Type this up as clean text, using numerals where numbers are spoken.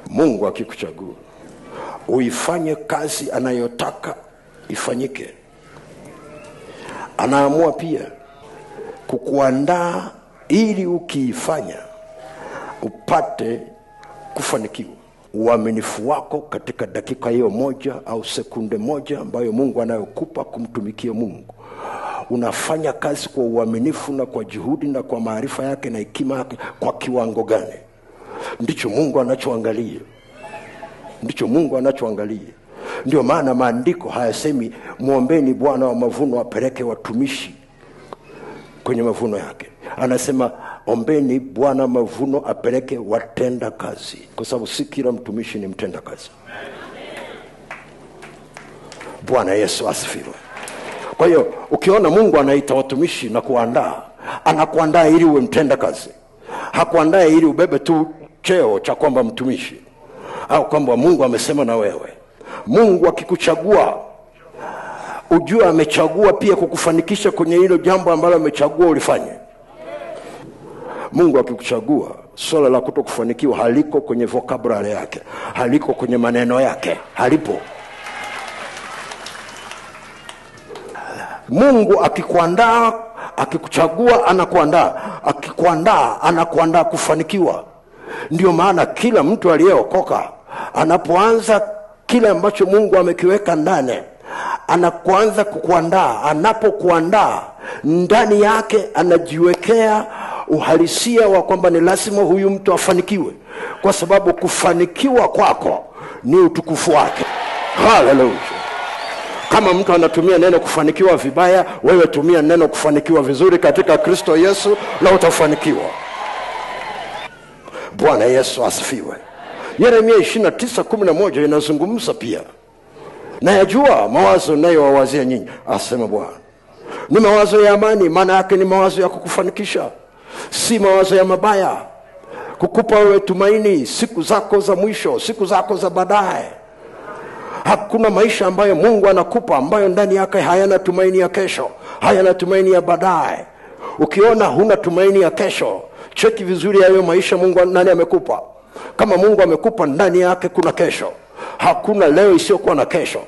Mungu akikuchagua uifanye kazi anayotaka ifanyike, anaamua pia kukuandaa ili ukiifanya upate kufanikiwa. Uaminifu wako katika dakika hiyo moja au sekunde moja ambayo Mungu anayokupa kumtumikia Mungu, unafanya kazi kwa uaminifu na kwa juhudi na kwa maarifa yake na hekima yake kwa kiwango gani? Ndicho Mungu anachoangalia. Ndicho Mungu anachoangalia. Ndio maana maandiko hayasemi muombeni Bwana wa mavuno apeleke watumishi kwenye mavuno yake. Anasema ombeni Bwana mavuno apeleke watenda kazi, kwa sababu si kila mtumishi ni mtenda kazi. Bwana Yesu asifiwe. Kwa hiyo ukiona Mungu anaita watumishi na kuandaa, anakuandaa ili uwe mtenda kazi. Hakuandaa ili ubebe tu cheo cha kwamba mtumishi au kwamba Mungu amesema na wewe. Mungu akikuchagua ujue amechagua pia kukufanikisha kwenye hilo jambo ambalo amechagua ulifanye. Mungu akikuchagua, swala la kutokufanikiwa haliko kwenye vocabulary yake, haliko kwenye maneno yake, halipo. Mungu akikuandaa, akikuchagua anakuandaa kufanikiwa. Ndio maana kila mtu aliyeokoka anapoanza kile ambacho Mungu amekiweka ndani, anapoanza kukuandaa, anapokuandaa ndani yake anajiwekea uhalisia wa kwamba ni lazima huyu mtu afanikiwe, kwa sababu kufanikiwa kwako ni utukufu wake. Hallelujah. Kama mtu anatumia neno kufanikiwa vibaya, wewe tumia neno kufanikiwa vizuri katika Kristo Yesu na utafanikiwa. Bwana Yesu asifiwe. Yeremia 29:11 inazungumza pia, na yajua mawazo ninayowawazia nyinyi, asema Bwana, ni mawazo ya amani, maana yake ni mawazo ya kukufanikisha, si mawazo ya mabaya, kukupa wewe tumaini siku zako za mwisho, siku zako za baadaye. Hakuna maisha ambayo Mungu anakupa ambayo ndani yake hayana tumaini ya kesho, hayana tumaini ya baadaye. Ukiona huna tumaini ya kesho, cheki vizuri hayo maisha Mungu nani amekupa. Kama Mungu amekupa, ndani yake kuna kesho. Hakuna leo isiyokuwa na kesho.